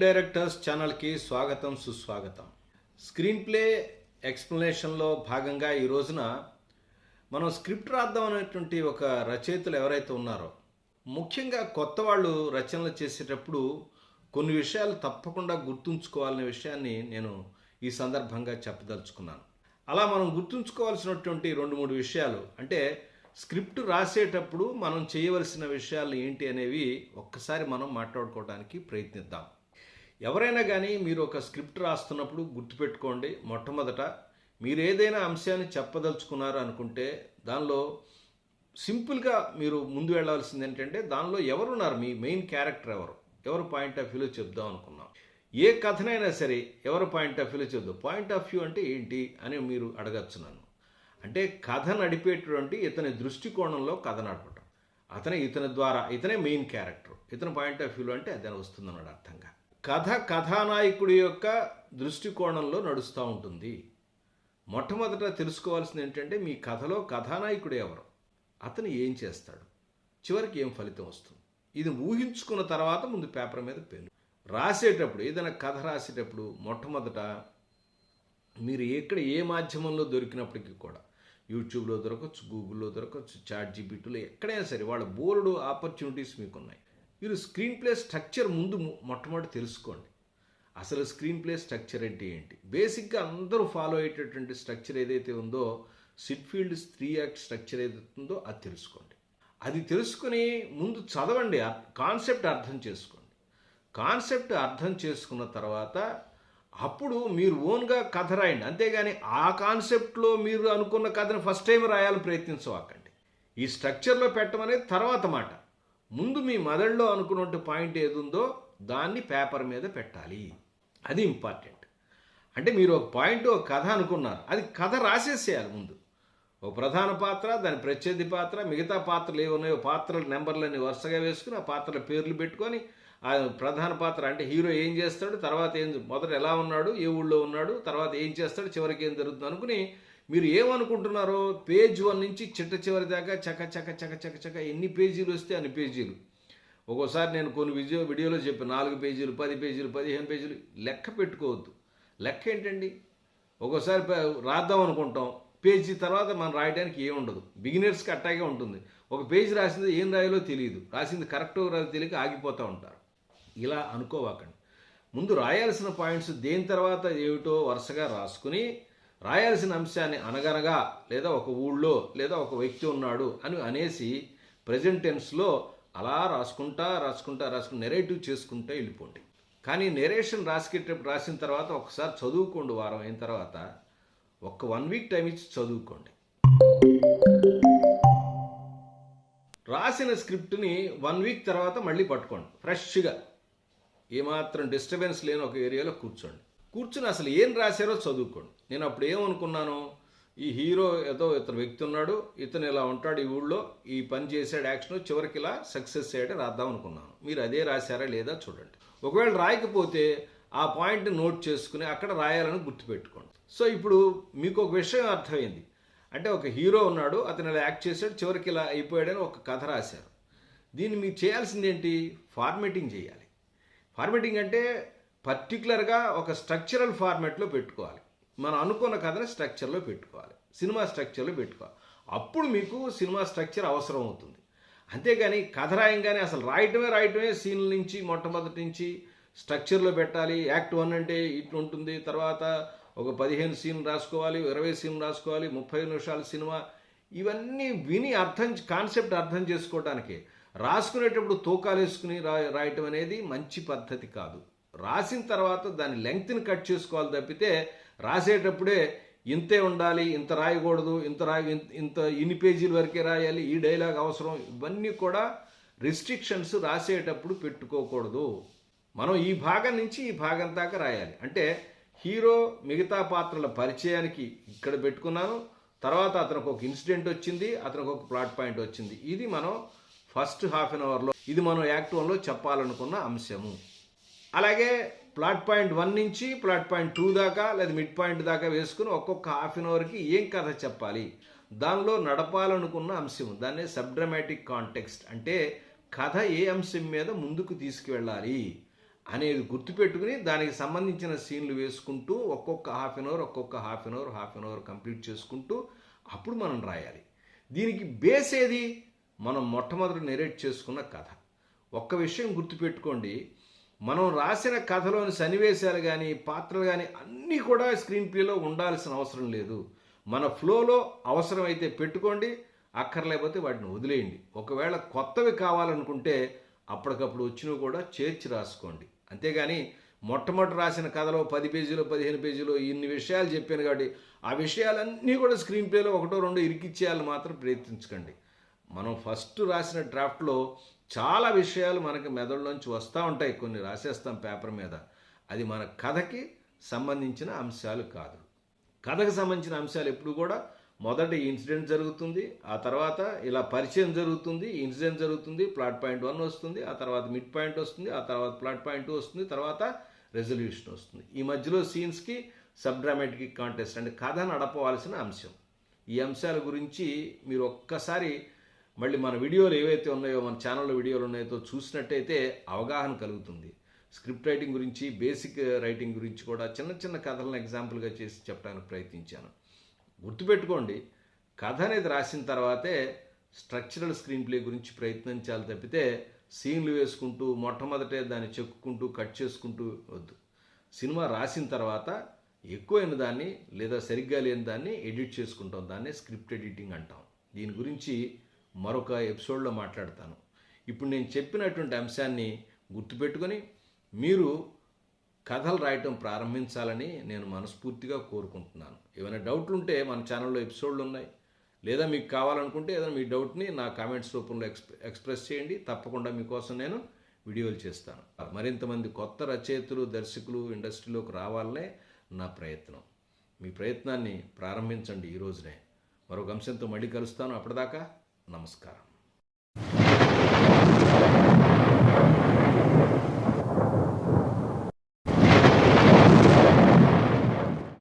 Directors ఛానల్కి స్వాగతం సుస్వాగతం. స్క్రీన్ ప్లే ఎక్స్ప్లెనేషన్లో భాగంగా ఈ రోజున మనం స్క్రిప్ట్ రాద్దాం అనేటువంటి ఒక రచయితలు ఎవరైతే ఉన్నారో, ముఖ్యంగా కొత్త వాళ్ళు రచనలు చేసేటప్పుడు కొన్ని విషయాలు తప్పకుండా గుర్తుంచుకోవాలనే విషయాన్ని నేను ఈ సందర్భంగా చెప్పదలుచుకున్నాను. అలా మనం గుర్తుంచుకోవాల్సినటువంటి 2-3 విషయాలు, అంటే స్క్రిప్ట్ రాసేటప్పుడు మనం చేయవలసిన విషయాలు ఏంటి అనేవి ఒక్కసారి మనం మాట్లాడుకోవడానికి ప్రయత్నిద్దాం. ఎవరైనా కానీ మీరు ఒక స్క్రిప్ట్ రాస్తున్నప్పుడు గుర్తుపెట్టుకోండి, మొట్టమొదట మీరు ఏదైనా అంశాన్ని చెప్పదలుచుకున్నారు అనుకుంటే దానిలో సింపుల్గా మీరు ముందు వెళ్ళాల్సింది ఏంటంటే దానిలో ఎవరున్నారు, మీ మెయిన్ క్యారెక్టర్ ఎవరు పాయింట్ ఆఫ్ వ్యూలో చెప్దాం అనుకున్నాం. ఏ కథనైనా సరే ఎవరు పాయింట్ ఆఫ్ వ్యూలో చెప్దాం. పాయింట్ ఆఫ్ వ్యూ అంటే ఏంటి అని మీరు అడగచ్చు నన్ను. అంటే కథ నడిపేటువంటి ఇతని దృష్టికోణంలో కథ నడపటం, ఇతని ద్వారా ఇతనే మెయిన్ క్యారెక్టర్, ఇతని పాయింట్ ఆఫ్ వ్యూలో అంటే అదే వస్తుందన్నాడు అర్థంగా. కథానాయకుడి యొక్క దృష్టికోణంలో నడుస్తూ ఉంటుంది. మొట్టమొదట తెలుసుకోవాల్సింది ఏంటంటే మీ కథలో కథానాయకుడు ఎవరు, అతను ఏం చేస్తాడు, చివరికి ఏం ఫలితం వస్తుంది, ఇది ఊహించుకున్న తర్వాత ముందు పేపర్ మీద పెన్ను రాసేటప్పుడు, ఏదైనా కథ రాసేటప్పుడు మొట్టమొదట మీరు ఏ మాధ్యమంలో దొరికినప్పటికీ కూడా, యూట్యూబ్లో దొరకచ్చు, గూగుల్లో దొరకచ్చు, చాట్ జీపీటీలో ఎక్కడైనా సరే, వాళ్ళ బోర్డు ఆపర్చునిటీస్ మీకు ఉన్నాయి. మీరు స్క్రీన్ ప్లే స్ట్రక్చర్ ముందు మొట్టమొదటి తెలుసుకోండి. అసలు స్క్రీన్ ప్లే స్ట్రక్చర్ అంటే ఏంటి? బేసిక్గా అందరూ ఫాలో అయ్యేటటువంటి స్ట్రక్చర్ ఏదైతే ఉందో, సిట్ఫీల్డ్ 3 యాక్ట్ స్ట్రక్చర్ ఏదైతే ఉందో అది తెలుసుకోండి. అది తెలుసుకుని ముందు చదవండి, కాన్సెప్ట్ అర్థం చేసుకోండి. కాన్సెప్ట్ అర్థం చేసుకున్న తర్వాత అప్పుడు మీరు ఓన్గా కథ రాయండి. అంతేగాని ఆ కాన్సెప్ట్లో మీరు అనుకున్న కథను ఫస్ట్ టైం రాయాలని ప్రయత్నించవాకండి. ఈ స్ట్రక్చర్లో పెట్టమనేది తర్వాత మాట. ముందు మీ మెదడులో అనుకున్నట్టు పాయింట్ ఏది ఉందో దాన్ని పేపర్ మీద పెట్టాలి. అది ఇంపార్టెంట్. అంటే మీరు ఒక పాయింట్, ఒక కథ అనుకున్నారు, అది కథ రాసేసేయాలి ముందు. ఒక ప్రధాన పాత్ర, దాని ప్రత్యర్థి పాత్ర, మిగతా పాత్రలు ఏమున్నాయో పాత్రల నెంబర్లన్నీ వరుసగా వేసుకుని ఆ పాత్రల పేర్లు పెట్టుకొని, ఆ ప్రధాన పాత్ర అంటే హీరో ఏం చేస్తాడు, తర్వాత మొదట ఎలా ఉన్నాడు, ఏ ఊళ్ళో ఉన్నాడు, తర్వాత ఏం చేస్తాడు, చివరికి ఏం జరుగుతుంది అనుకుని మీరు ఏమనుకుంటున్నారో పేజ్ 1 నుంచి చిట్ట చివరి దాకా చక చక చక చక చక ఎన్ని పేజీలు వస్తే అన్ని పేజీలు. ఒక్కోసారి నేను కొన్ని వీడియోలో చెప్పాను 4 పేజీలు, 10 పేజీలు, 15 పేజీలు. లెక్క పెట్టుకోవద్దు. లెక్క ఏంటండి? ఒక్కోసారి రాద్దాం అనుకుంటాం, పేజీ తర్వాత మనం రాయడానికి ఏముండదు. బిగినర్స్కి అట్టాగే ఉంటుంది. ఒక పేజీ రాసింది ఏం రాయాలో తెలియదు, రాసింది కరెక్టో తెలియక ఆగిపోతూ ఉంటారు. ఇలా అనుకోవాకండి. ముందు రాయాల్సిన పాయింట్స్ దేని తర్వాత ఏమిటో వరుసగా రాసుకుని, రాయాల్సిన అంశాన్ని అనగనగా, లేదా ఒక ఊళ్ళో, లేదా ఒక వ్యక్తి ఉన్నాడు అని అనేసి ప్రెజెంట్ టెన్స్లో అలా రాసుకుంటూ నెరేటివ్ చేసుకుంటూ వెళ్ళిపోండి. కానీ నెరేషన్ రాసిన తర్వాత ఒకసారి చదువుకోండి. వారం అయిన తర్వాత ఒక 1 వీక్ టైం ఇచ్చి చదువుకోండి. రాసిన స్క్రిప్ట్ని 1 వీక్ తర్వాత మళ్ళీ పట్టుకోండి ఫ్రెష్గా. ఏమాత్రం డిస్టర్బెన్స్ లేని ఒక ఏరియాలో కూర్చుని అసలు ఏం రాశారో చదువుకోండి. నేను అప్పుడు ఏమనుకున్నాను, ఈ హీరో ఏదో ఇతను వ్యక్తి ఉన్నాడు, ఇతను ఇలా ఉంటాడు, ఈ ఊళ్ళో ఈ పని చేశాడు, యాక్షన్, చివరికి ఇలా సక్సెస్ అయ్యాడు రాద్దాం అనుకున్నాను. మీరు అదే రాశారా లేదా చూడండి. ఒకవేళ రాయకపోతే ఆ పాయింట్ నోట్ చేసుకుని అక్కడ రాయాలని గుర్తుపెట్టుకోండి. సో ఇప్పుడు మీకు ఒక విషయం అర్థమైంది. అంటే ఒక హీరో ఉన్నాడు, అతను ఇలా యాక్ట్ చేశాడు, చివరికి ఇలా అయిపోయాడని ఒక కథ రాశారు. దీన్ని మీరు చేయాల్సింది ఏంటి? ఫార్మేటింగ్ చేయాలి. ఫార్మేటింగ్ అంటే పర్టికులర్గా ఒక స్ట్రక్చరల్ ఫార్మాట్లో పెట్టుకోవాలి. మనం అనుకున్న కథని స్ట్రక్చర్లో పెట్టుకోవాలి, సినిమా స్ట్రక్చర్లో పెట్టుకోవాలి. అప్పుడు మీకు సినిమా స్ట్రక్చర్ అవసరం అవుతుంది. అంతేగాని కథ రాయంగానే అసలు రాయటమే సీన్ల నుంచి మొట్టమొదటి నుంచి స్ట్రక్చర్లో పెట్టాలి. యాక్ట్ 1 అంటే ఇట్లా ఉంటుంది, తర్వాత ఒక 15 సీన్లు రాసుకోవాలి, 20 సీన్లు రాసుకోవాలి, 30 నిమిషాల సినిమా. ఇవన్నీ విని కాన్సెప్ట్ అర్థం చేసుకోవడానికి రాసుకునేటప్పుడు తూకాలు వేసుకుని రాయటం అనేది మంచి పద్ధతి కాదు. రాసిన తర్వాత దాని లెంగ్త్ని కట్ చేసుకోవాలి తప్పితే రాసేటప్పుడే ఇంతే ఉండాలి, ఇంత రాయకూడదు, ఇన్ని పేజీల వరకే రాయాలి, ఈ డైలాగ్ అవసరం, ఇవన్నీ కూడా రిస్ట్రిక్షన్స్ రాసేటప్పుడు పెట్టుకోకూడదు. మనం ఈ భాగం నుంచి ఈ భాగం దాకా రాయాలి. అంటే హీరో మిగతా పాత్రల పరిచయానికి ఇక్కడ పెట్టుకున్నాను, తర్వాత అతనికి ఒక ఇన్సిడెంట్ వచ్చింది, అతనికి ఒక ప్లాట్ పాయింట్ వచ్చింది. ఇది మనం ఫస్ట్ హాఫ్ అన్ అవర్లో, ఇది మనం యాక్ట్ 1లో చెప్పాలనుకున్న అంశము. అలాగే ప్లాట్ పాయింట్ 1 నుంచి ప్లాట్ పాయింట్ 2 దాకా, లేదా మిడ్ పాయింట్ దాకా వేసుకుని ఒక్కొక్క హాఫ్ అన్ అవర్కి ఏం కథ చెప్పాలి, దానిలో నడపాలనుకున్న అంశం, దాన్నే సబ్ డ్రామాటిక్ కాంటెక్స్ట్. అంటే కథ ఏ అంశం మీద ముందుకు తీసుకువెళ్ళాలి అనేది గుర్తుపెట్టుకుని దానికి సంబంధించిన సీన్లు వేసుకుంటూ ఒక్కొక్క హాఫ్ అన్ అవర్ కంప్లీట్ చేసుకుంటూ అప్పుడు మనం రాయాలి. దీనికి బేస్ ఏది? మనం మొట్టమొదటి నెరేట్ చేసుకున్న కథ. ఒక్క విషయం గుర్తుపెట్టుకోండి, మనం రాసిన కథలోని సన్నివేశాలు కానీ పాత్రలు కానీ అన్నీ కూడా స్క్రీన్ ప్లేలో ఉండాల్సిన అవసరం లేదు. మన ఫ్లోలో అవసరమైతే పెట్టుకోండి, అక్కర్లేకపోతే వాటిని వదిలేయండి. ఒకవేళ కొత్తవి కావాలనుకుంటే అప్పటికప్పుడు వచ్చినవి కూడా చేర్చి రాసుకోండి. అంతేగాని మొట్టమొదటి రాసిన కథలో 10 పేజీలో 15 పేజీలో ఇన్ని విషయాలు చెప్పాను కాబట్టి ఆ విషయాలన్నీ కూడా స్క్రీన్ ప్లేలో ఒకటో రెండో ఇరికిచ్చేయాలని మాత్రం ప్రయత్నించకండి. మనం ఫస్ట్ రాసిన డ్రాఫ్ట్లో చాలా విషయాలు మనకి మెదడులోంచి వస్తూ ఉంటాయి, కొన్ని రాసేస్తాం పేపర్ మీద. అది మన కథకి సంబంధించిన అంశాలు కాదు. కథకు సంబంధించిన అంశాలు ఎప్పుడు కూడా మొదట ఇన్సిడెంట్ జరుగుతుంది, ఆ తర్వాత ఇలా పరిచయం జరుగుతుంది, ఇన్సిడెంట్ జరుగుతుంది, ప్లాట్ పాయింట్ 1 వస్తుంది, ఆ తర్వాత మిడ్ పాయింట్ వస్తుంది, ఆ తర్వాత ప్లాట్ పాయింట్ 2 వస్తుంది, తర్వాత రెజల్యూషన్ వస్తుంది. ఈ మధ్యలో సీన్స్కి సబ్ డ్రామాటిక్ కాంటెస్ట్ అంటే కథ నడపవలసిన అంశం. ఈ అంశాల గురించి మీరు ఒక్కసారి మళ్ళీ మన వీడియోలు ఏవైతే ఉన్నాయో, మన ఛానల్లో వీడియోలు ఉన్నాయో చూసినట్టయితే అవగాహన కలుగుతుంది. స్క్రిప్ట్ రైటింగ్ గురించి, బేసిక్ రైటింగ్ గురించి కూడా చిన్న చిన్న కథలను ఎగ్జాంపుల్గా చేసి చెప్పడానికి ప్రయత్నించాను. గుర్తుపెట్టుకోండి, కథ అనేది రాసిన తర్వాతే స్ట్రక్చరల్ స్క్రీన్ ప్లే గురించి ప్రయత్నించాలి తప్పితే సీన్లు వేసుకుంటూ మొట్టమొదటే దాన్ని చెక్కుకుంటూ కట్ చేసుకుంటూ వద్దు. సినిమా రాసిన తర్వాత ఎక్కువైన దాన్ని లేదా సరిగ్గా లేని దాన్ని ఎడిట్ చేసుకుంటాం, దాన్ని స్క్రిప్ట్ ఎడిటింగ్ అంటాం. దీని గురించి మరొక ఎపిసోడ్లో మాట్లాడతాను. ఇప్పుడు నేను చెప్పినటువంటి అంశాన్ని గుర్తుపెట్టుకొని మీరు కథలు రాయటం ప్రారంభించాలని నేను మనస్ఫూర్తిగా కోరుకుంటున్నాను. ఏమైనా డౌట్లు ఉంటే మన ఛానల్లో ఎపిసోడ్లు ఉన్నాయి, లేదా మీకు కావాలనుకుంటే ఏదైనా మీ డౌట్ని నా కామెంట్స్ రూపంలో ఎక్స్ప్రెస్ చేయండి. తప్పకుండా మీకోసం నేను వీడియోలు చేస్తాను. మరింతమంది కొత్త రచయితలు, దర్శకులు ఇండస్ట్రీలోకి రావాలనే నా ప్రయత్నం. మీ ప్రయత్నాన్ని ప్రారంభించండి ఈ రోజునే. మరొక అంశంతో మళ్ళీ కలుస్తాను. అప్పటిదాకా నమస్కారం.